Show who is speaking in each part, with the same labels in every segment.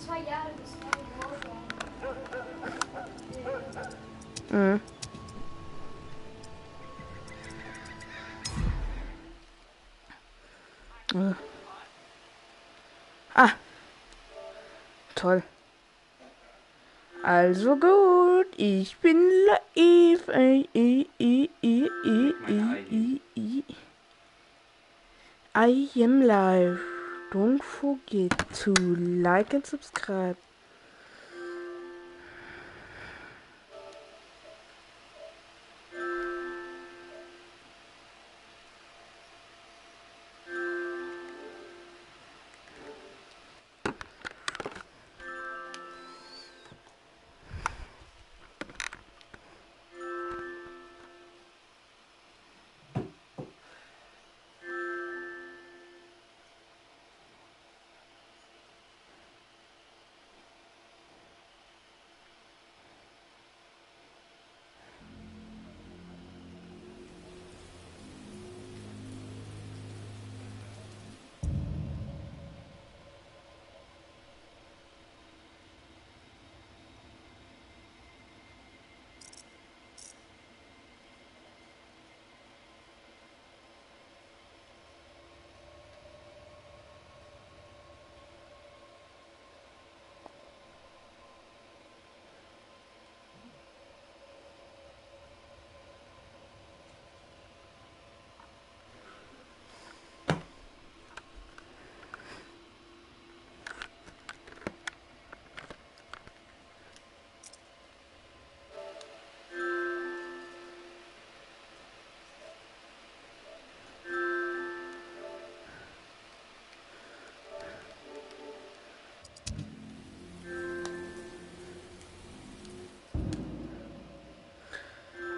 Speaker 1: 2 Jahre bis neue Woche.
Speaker 2: Mhm. Ah, toll. Also gut, ich bin live. I am live. Don't forget to like and subscribe.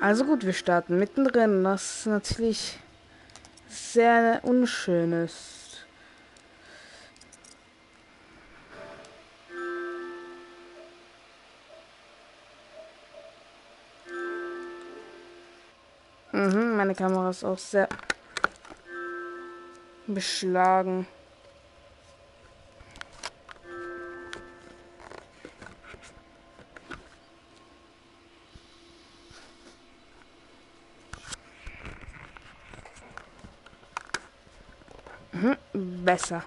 Speaker 2: Also gut, wir starten mittendrin. Das ist natürlich sehr unschön ist. Meine Kamera ist auch sehr beschlagen. Besser.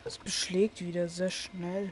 Speaker 2: Es beschlägt wieder sehr schnell.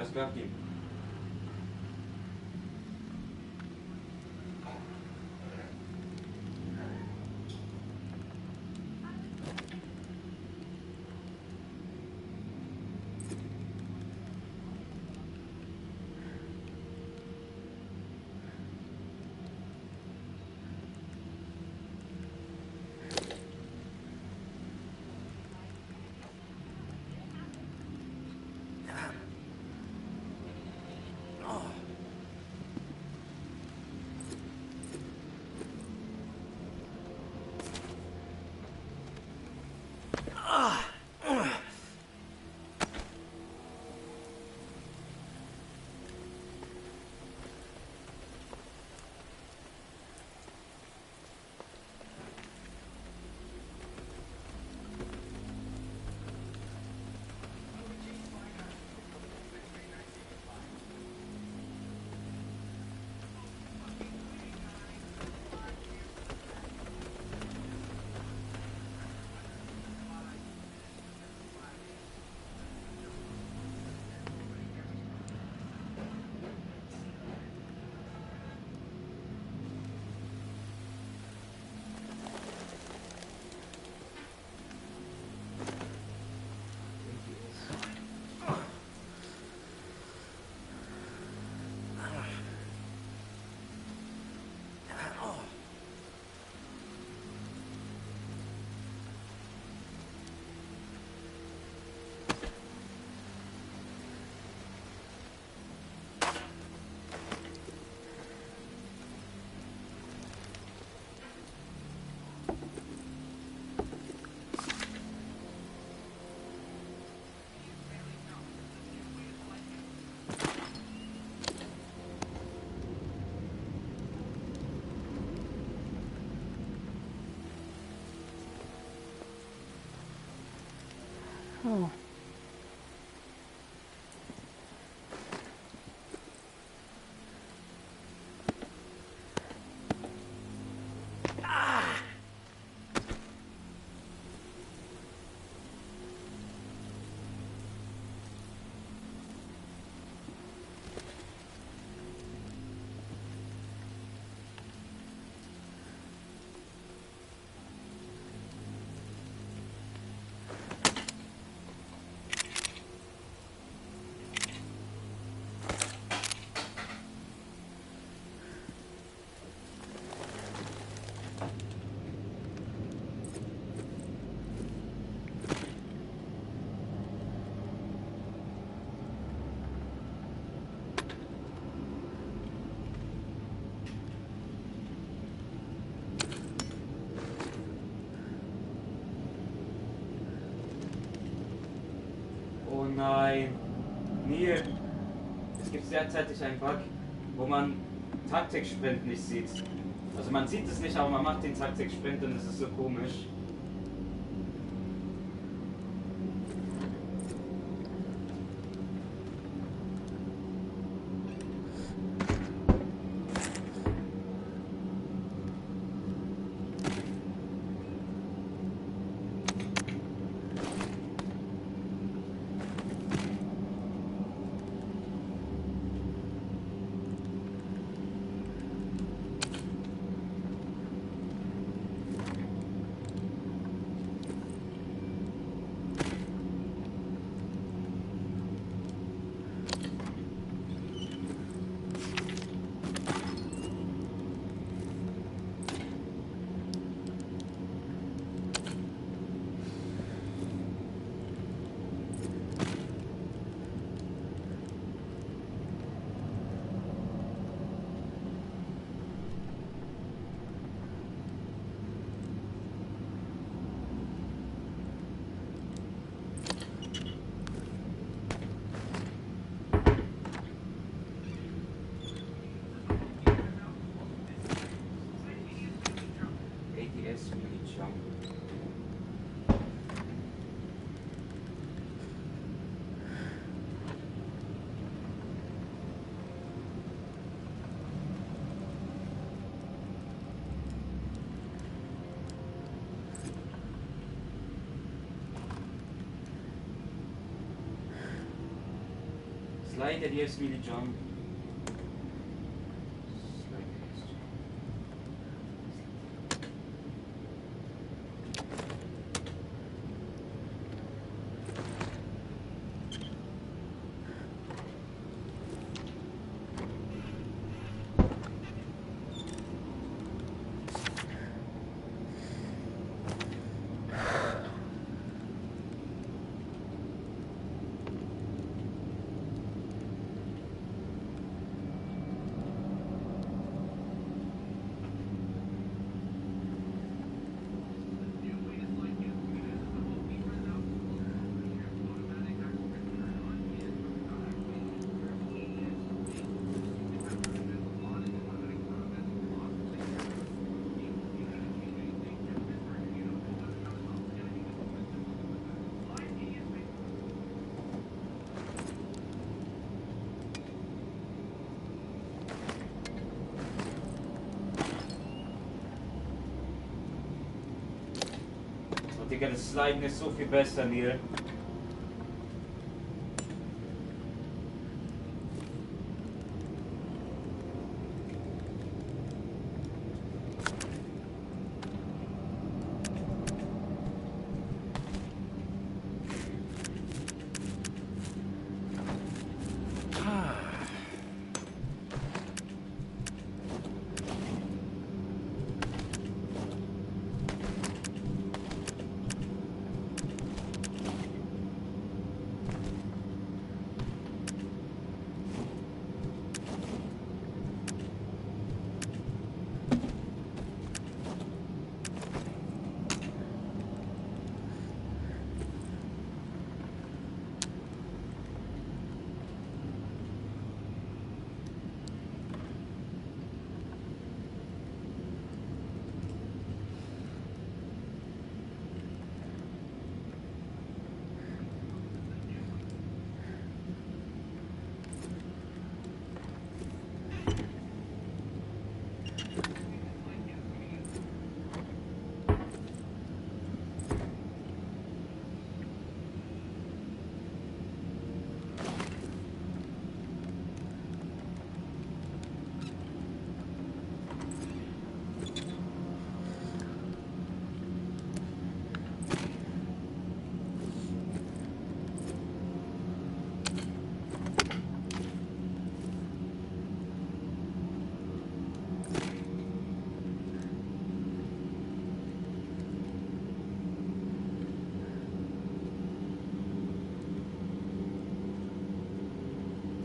Speaker 3: sprawdzi.
Speaker 2: Oh.
Speaker 3: Oh nein. Neil. Es gibt derzeitig einen Bug, wo man Taktiksprint nicht sieht. Also man sieht es nicht, aber man macht den Taktiksprint und es ist so komisch. ADS Mini Jump. Slide dir ist Mini John. Digga, das Sliden ist so viel besser, Neil.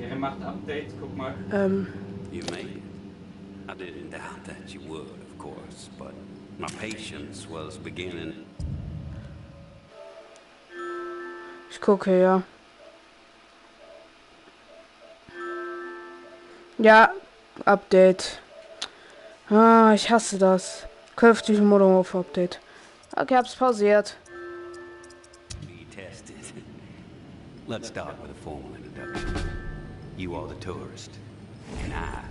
Speaker 3: Der macht Updates, guck mal.
Speaker 4: You made it. I didn't doubt that you would, of course, but my patience was beginning.
Speaker 2: Ich gucke, ja. Ja, Update. Ah, ich hasse das. Künftig Modern Warfare Update. Okay, hab's pausiert.
Speaker 4: Be tested. Let's start with a formal introduction. You are the tourist, and I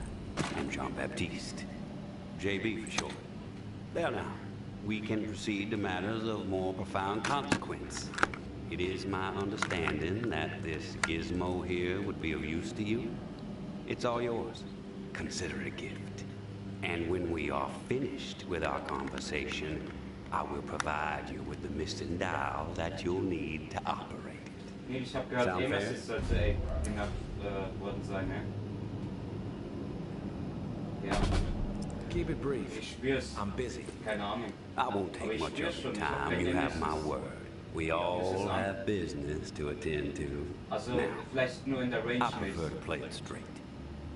Speaker 4: am Jean-Baptiste. JB for short. There now, we can proceed to matters of more profound consequence. It is my understanding that this gizmo here would be of use to you. It's all yours. Consider it a gift. And when we are finished with our conversation, I will provide you with the missing dial that you'll need to operate it.
Speaker 3: Nee, ich hab gehört,
Speaker 4: Sound
Speaker 3: Amos
Speaker 4: fair?
Speaker 3: ist sollte gemacht worden sein, ne? Ja,
Speaker 5: Keep it brief.
Speaker 3: ich spür's.
Speaker 5: I'm busy.
Speaker 3: Keine Ahnung.
Speaker 4: I won't
Speaker 3: Aber
Speaker 4: take
Speaker 3: ich
Speaker 4: much
Speaker 3: spür's
Speaker 4: of
Speaker 3: schon,
Speaker 4: your
Speaker 3: ich hab
Speaker 4: time.
Speaker 3: keine
Speaker 4: You have my
Speaker 3: Nemesis.
Speaker 4: word. We all have business to attend to.
Speaker 3: Also,
Speaker 4: Now,
Speaker 3: vielleicht nur in der Range
Speaker 4: I
Speaker 3: nicht.
Speaker 4: prefer to play it straight.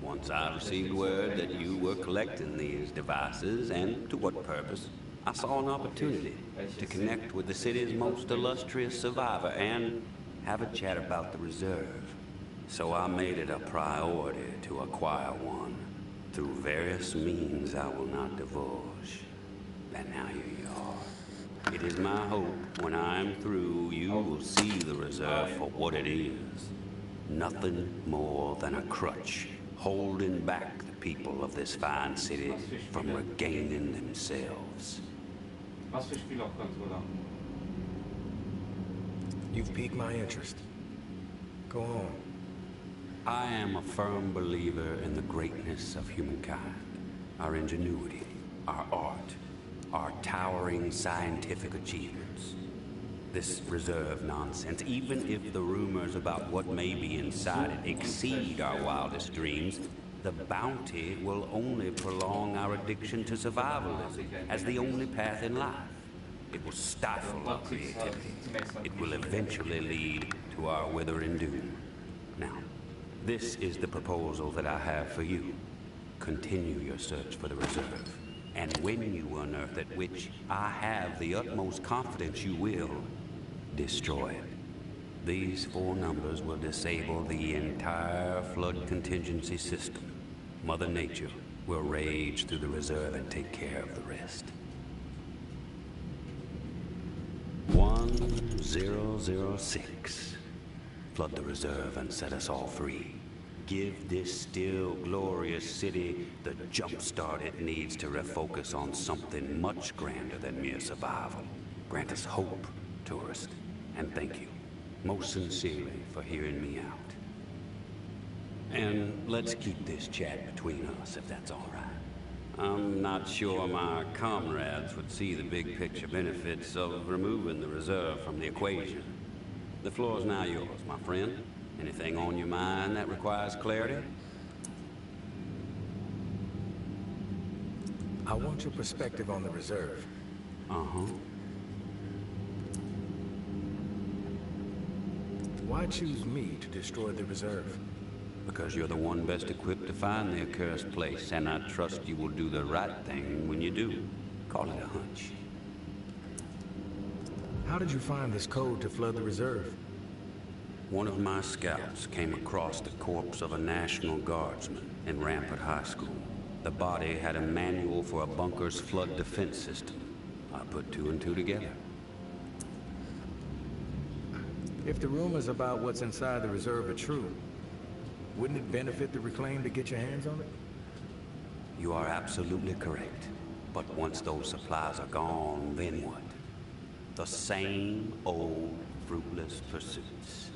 Speaker 4: Once I received word that you were collecting these devices, and to what purpose, I saw an opportunity to connect with the city's most illustrious survivor and have a chat about the reserve. So I made it a priority to acquire one through various means I will not divulge. And now here you are. It is my hope when I'm through, you will see the reserve for what it is. Nothing more than a crutch holding back the people of this fine city from regaining themselves.
Speaker 3: Was für Spiel auf Controller?
Speaker 5: You've piqued my interest. Go on.
Speaker 4: I am a firm believer in the greatness of humankind, our ingenuity, our art, our towering scientific achievements. This reserve nonsense, even if the rumors about what may be inside it exceed our wildest dreams, the bounty will only prolong our addiction to survivalism as the only path in life. It will stifle our creativity. It will eventually lead to our withering doom. Now, this is the proposal that I have for you. Continue your search for the reserve. And when you unearth it, which I have the utmost confidence you will, destroy it. These 4 numbers will disable the entire flood contingency system. Mother Nature will rage through the reserve and take care of the rest. 1006. Flood the reserve and set us all free. Give this still glorious city the jump start it needs to refocus on something much grander than mere survival. Grant us hope, tourist, and thank you most sincerely for hearing me out. And let's keep this chat between us, if that's all right. I'm not sure my comrades would see the big picture benefits of removing the reserve from the equation. The floor's now yours, my friend. Anything on your mind that requires clarity?
Speaker 5: I want your perspective on the reserve.
Speaker 4: Uh-huh.
Speaker 5: Why choose me to destroy the reserve?
Speaker 4: Because you're the one best equipped to find the accursed place, and I trust you will do the right thing when you do. Call it a hunch.
Speaker 5: How did you find this code to flood the reserve?
Speaker 4: One of my scouts came across the corpse of a National Guardsman in Rampart High School. The body had a manual for a bunker's flood defense system. I put 2 and 2 together.
Speaker 5: If the rumors about what's inside the reserve are true, wouldn't it benefit the Reclaim to get your hands on it?
Speaker 4: You are absolutely correct. But once those supplies are gone, then what? The same old fruitless pursuits.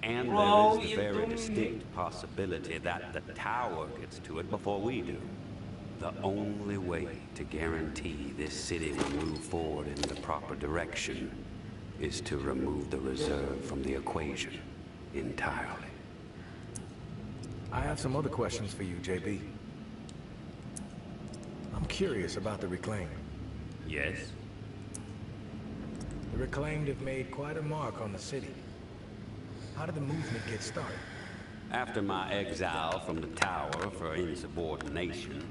Speaker 4: And there is the very distinct possibility that the tower gets to it before we do. The only way to guarantee this city will move forward in the proper direction is to remove the reserve from the equation entirely.
Speaker 5: I have some other questions for you, JB. I'm curious about the Reclaim.
Speaker 4: Yes?
Speaker 5: The Reclaimed have made quite a mark on the city. How did the movement get started?
Speaker 4: After my exile from the tower for insubordination,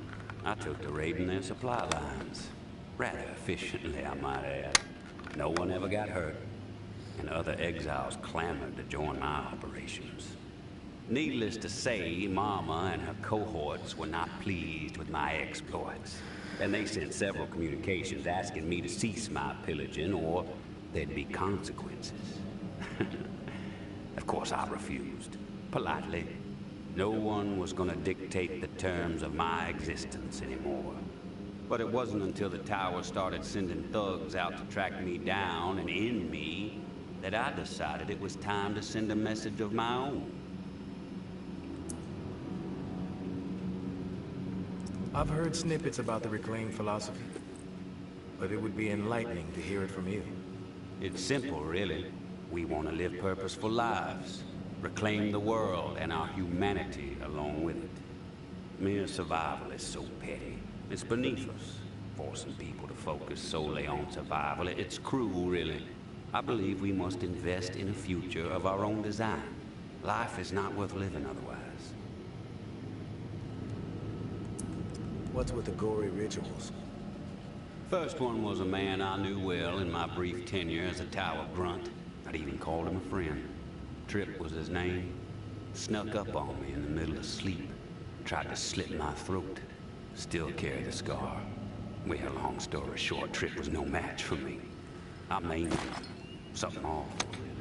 Speaker 4: I took to raiding their supply lines. Rather efficiently, I might add. No one ever got hurt, and other exiles clamored to join my operations. Needless to say, Mama and her cohorts were not pleased with my exploits, and they sent several communications asking me to cease my pillaging or there'd be consequences. Of course, I refused, politely. No one was going to dictate the terms of my existence anymore. But it wasn't until the tower started sending thugs out to track me down and end me that I decided it was time to send a message of my own.
Speaker 5: I've heard snippets about the Reclaim philosophy, but it would be enlightening to hear it from you.
Speaker 4: It's simple, really. We want to live purposeful lives, reclaim the world and our humanity along with it. Mere survival is so petty. It's beneath us, forcing people to focus solely on survival. It's cruel, really. I believe we must invest in a future of our own design. Life is not worth living otherwise.
Speaker 5: What's with the gory rituals?
Speaker 4: First one was a man I knew well in my brief tenure as a tower grunt. I'd even called him a friend. Trip was his name. Snuck up on me in the middle of sleep. Tried to slit my throat. Still carry the scar. Well, long story short, Trip was no match for me. I mean, something awful, really.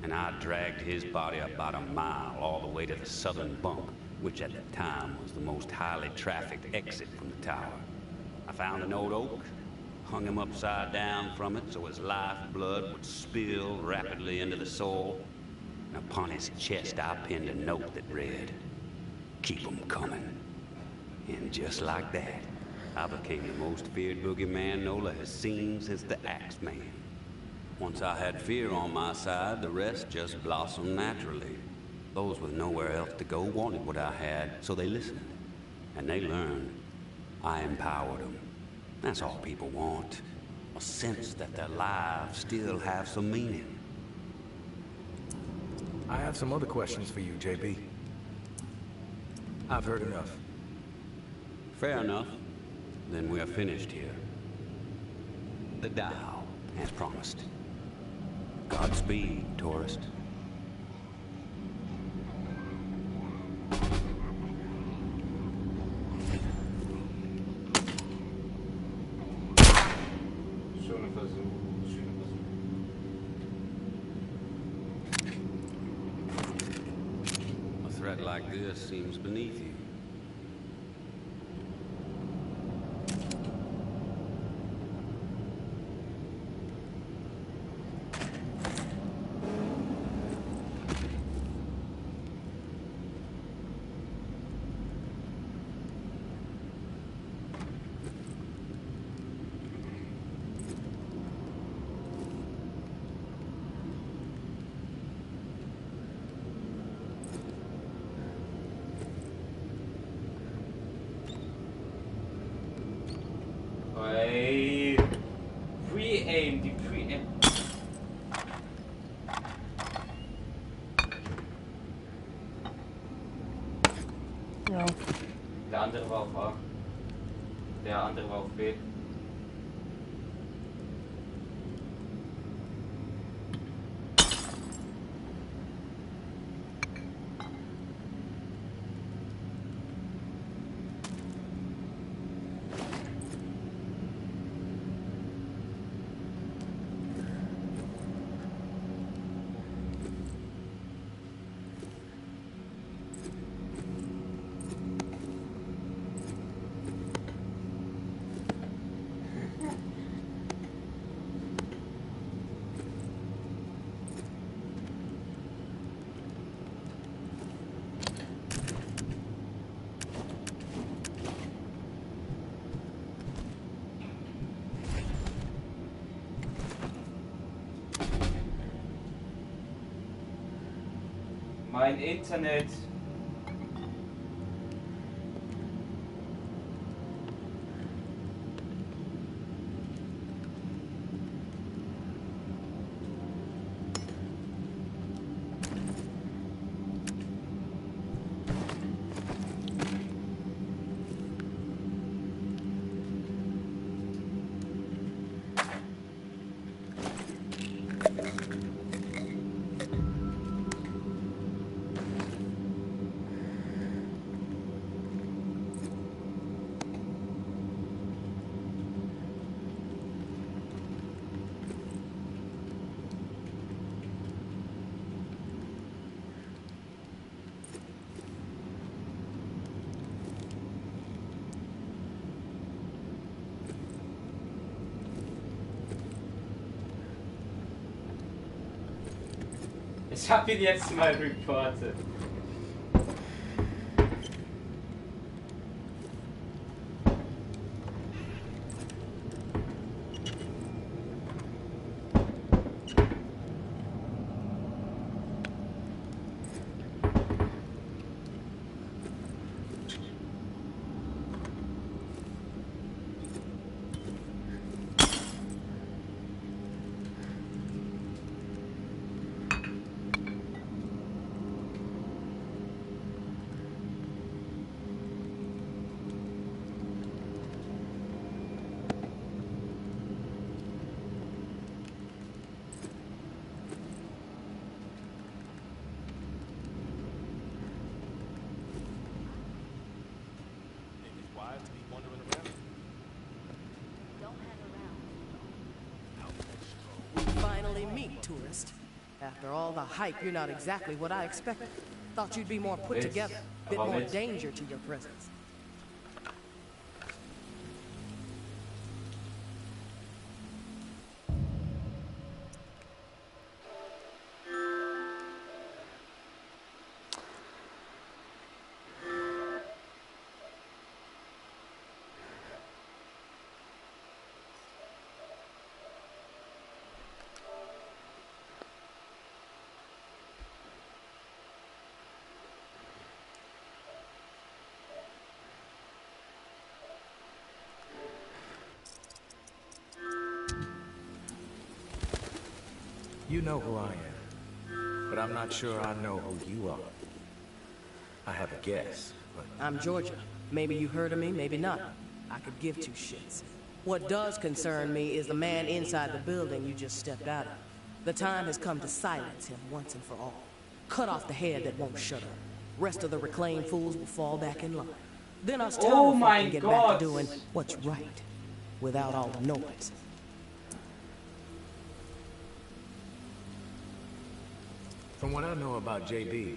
Speaker 4: And I dragged his body about a mile all the way to the southern bunk, which at the time was the most highly trafficked exit from the tower. I found an old oak, hung him upside down from it so his lifeblood would spill rapidly into the soil. and upon his chest I pinned a note that read, "Keep 'em coming." And just like that, I became the most feared boogeyman Nola has seen since the Axeman. Once I had fear on my side, the rest just blossomed naturally. Those with nowhere else to go wanted what I had, so they listened. And they learned. I empowered them. That's all people want. A sense that their lives still have some meaning.
Speaker 5: I have some other questions for you, JB. I've heard enough.
Speaker 4: Fair enough. Then we're finished here. The dial, as promised. Godspeed, tourist.
Speaker 3: Schöner Versuch, schöner Versuch.
Speaker 4: A threat like this seems beneath you.
Speaker 3: Ey, Pre-Aim, die Pre-Aim.
Speaker 2: Ja.
Speaker 3: Der andere war auf A. Der andere war auf B. Mein Internet. Ich hab ihn jetzt mal reportet.
Speaker 6: Finally meet, tourist. After all the hype, you're not exactly what I expected. Thought you'd be more put together, bit more danger to your presence.
Speaker 5: You know who I am, but I'm not sure I know who you are. I have a guess, but...
Speaker 6: I'm Georgia. Maybe you heard of me, maybe not. I could give two shits. What does concern me is the man inside the building you just stepped out of. The time has come to silence him once and for all. Cut off the head that won't shut up. Rest of the reclaimed fools will fall back in line. Then us tower folk can get back to doing what's right, without all the noise.
Speaker 5: From what I know about JB,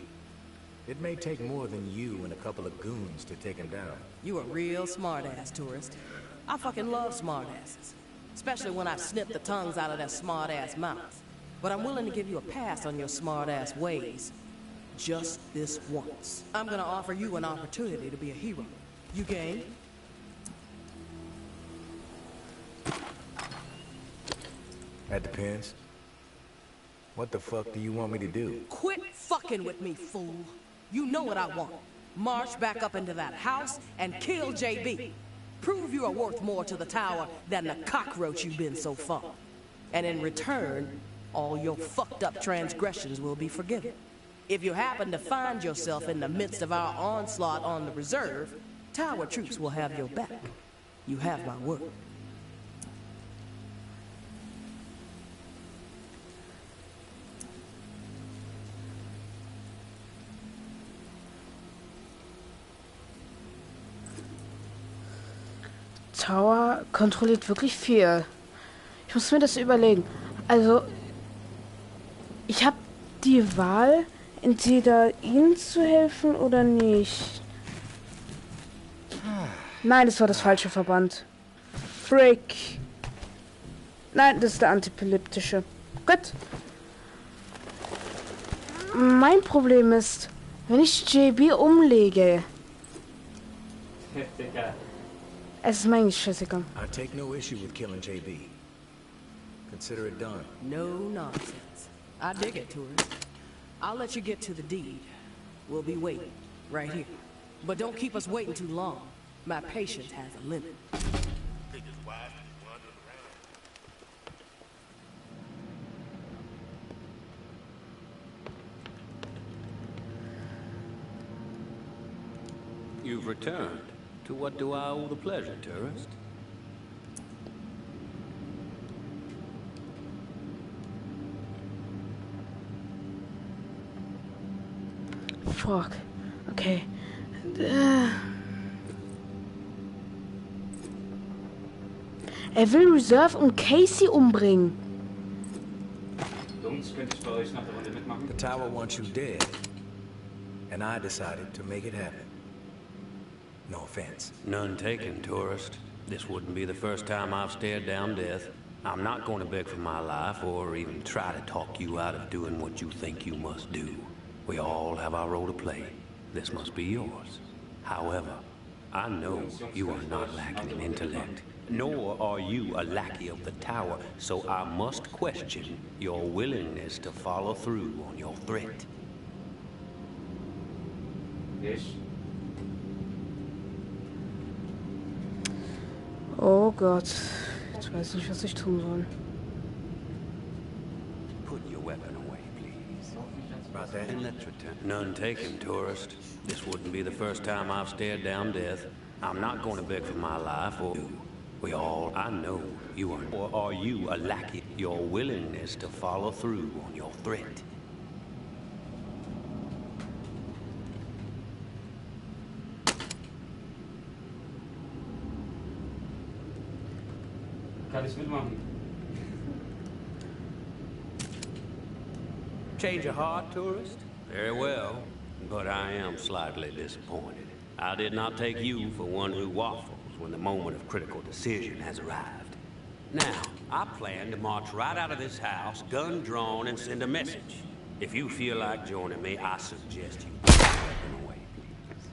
Speaker 5: it may take more than you and a couple of goons to take him down.
Speaker 6: You a real smart-ass, tourist. I fucking love smart-asses. Especially when I've snipped the tongues out of their smart-ass mouths. But I'm willing to give you a pass on your smart-ass ways. Just this once. I'm gonna offer you an opportunity to be a hero. You game?
Speaker 5: That depends. What the fuck do you want me to do?
Speaker 6: Quit fucking with me, fool. You know what I want. March back up into that house and kill JB. Prove you are worth more to the tower than the cockroach you've been so far. And in return, all your fucked up transgressions will be forgiven. If you happen to find yourself in the midst of our onslaught on the reserve, tower troops will have your back. You have my word.
Speaker 2: Tower kontrolliert wirklich viel. Ich muss mir das überlegen. Also, ich habe die Wahl, entweder ihnen zu helfen oder nicht. Nein, das war das falsche Verband. Frick. Nein, das ist der antiepileptische. Gut. Mein Problem ist, wenn ich JB umlege. Es ist mir eigentlich scheißegal.
Speaker 5: I take no issue with killing JB. Consider it done.
Speaker 6: No nonsense. I dig it, tourist. I'll let you get to the deed. We'll be waiting, right here. But don't keep us waiting too long. My patience has a limit.
Speaker 4: You've returned. To what do I owe the pleasure, tourist?
Speaker 2: Fuck. Okay. Er will Reserve und Casey umbringen.
Speaker 3: Jungs, könnte ich bei euch nach der Runde mitmachen?
Speaker 5: The tower wants you dead. And I decided to make it happen. No offense.
Speaker 4: None taken, tourist. This wouldn't be the first time I've stared down death. I'm not going to beg for my life or even try to talk you out of doing what you think you must do. We all have our role to play. This must be yours. However, I know you are not lacking in intellect, nor are you a lackey of the tower, so I must question your willingness to follow through on your threat.
Speaker 3: Ich?
Speaker 2: Oh Gott. Ich weiß nicht, was ich tun soll.
Speaker 4: Put your weapon away, please.
Speaker 5: About that?
Speaker 4: And let's return. None taken, tourist. This wouldn't be the first time I've stared down death. I'm not going to beg for my life or you. We all, I know you are. Or are you a lackey? Your willingness to follow through on your threat.
Speaker 3: Kann ich mitmachen?
Speaker 4: Change of heart, tourist? Very well, but I am slightly disappointed. I did not take you for one who waffles when the moment of critical decision has arrived. Now, I plan to march right out of this house, gun drawn, and send a message. If you feel like joining me, I suggest you put your weapon away, please.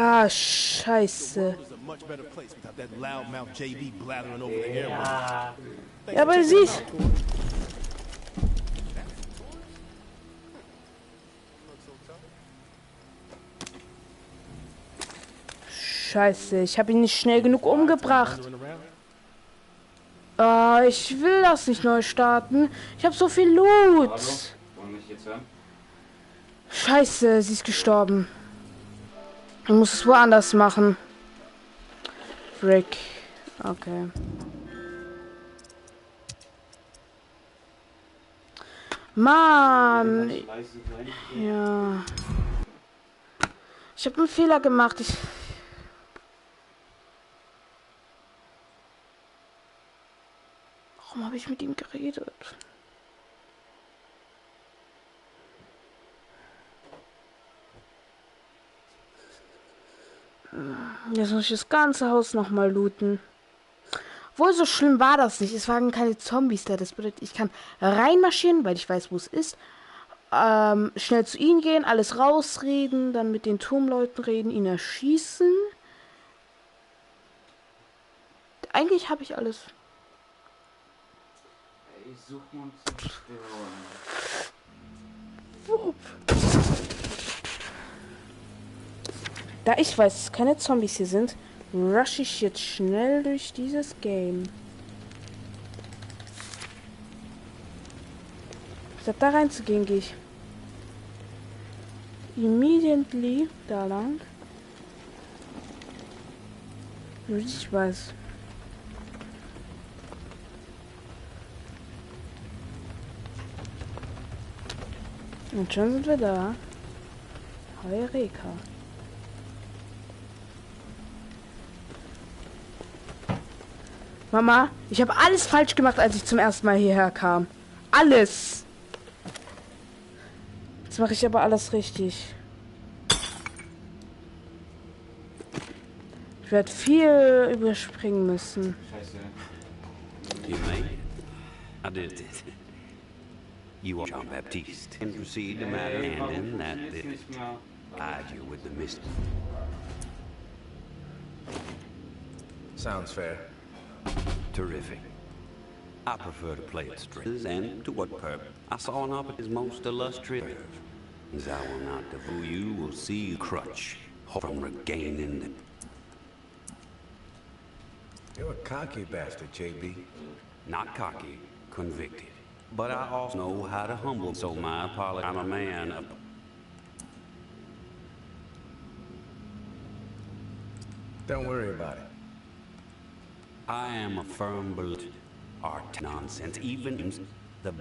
Speaker 2: Ah, scheiße.
Speaker 7: It's a much better place without that loudmouth JB blathering over the airwaves.
Speaker 3: Ja.
Speaker 2: Ja, aber siehst. Scheiße, ich habe ihn nicht schnell genug umgebracht. Ah, ich will das nicht neu starten. Ich habe so viel Loot.
Speaker 3: Hallo? Wollen mich jetzt hören?
Speaker 2: Scheiße, sie ist gestorben. Ich muss es woanders machen. Frick. Okay. Mann. Ja. Ich habe einen Fehler gemacht. Warum habe ich mit ihm geredet? Jetzt muss ich das ganze Haus nochmal looten. Wohl so schlimm war das nicht. Es waren keine Zombies da. Das bedeutet, ich kann reinmarschieren, weil ich weiß, wo es ist. Schnell zu ihnen gehen, alles rausreden, dann mit den Turmleuten reden, ihn erschießen. Eigentlich habe ich alles.
Speaker 3: Ich suche uns zerstören.
Speaker 2: Da ich weiß, dass keine Zombies hier sind, rush ich jetzt schnell durch dieses Game. Statt da reinzugehen, gehe ich immediately da lang. Ich weiß. Und schon sind wir da. Heureka. Mama, ich habe alles falsch gemacht, als ich zum ersten Mal hierher kam. Alles. Jetzt mache ich aber alles richtig. Ich werde viel überspringen müssen.
Speaker 3: Scheiße.
Speaker 4: You may. I did it. You are Jean-Baptiste. And proceed to matter and in that
Speaker 3: Jetzt
Speaker 4: it
Speaker 3: nicht mehr.
Speaker 4: eyed you with the mist.
Speaker 5: Sounds fair.
Speaker 4: Terrific. I prefer to play it straight. And to what purpose? I saw an opportunity his most illustrious. As I will not devote you, will see crutch from regaining the...
Speaker 5: You're a cocky bastard, JB.
Speaker 4: Not cocky, convicted. But I also know how to humble, so my apology. I'm a man of...
Speaker 5: Don't worry about it.
Speaker 4: I am a firm believer. Art nonsense, even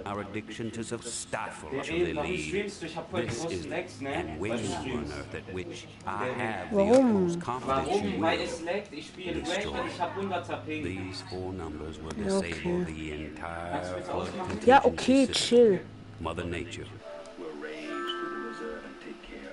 Speaker 4: our addiction to stifle
Speaker 3: Warum streamst du? Ich hab voll
Speaker 4: This is
Speaker 3: großen Lags, ne?
Speaker 4: and
Speaker 3: Weil du
Speaker 4: waiting on
Speaker 3: streamst.
Speaker 4: earth at which I have the
Speaker 2: Warum?
Speaker 4: utmost confidence you
Speaker 3: Warum? Weil
Speaker 4: will.
Speaker 3: es laggt. Ich spiele Break und ich hab 100er Ping.
Speaker 4: These four numbers will
Speaker 2: Ja,
Speaker 4: disable
Speaker 2: okay.
Speaker 4: the entire
Speaker 3: Kannst du bitte ausmachen?
Speaker 2: Ja,
Speaker 4: contingency
Speaker 2: okay,
Speaker 4: system.
Speaker 2: chill.
Speaker 4: Mother Nature.
Speaker 8: We'll range through the reserve and take care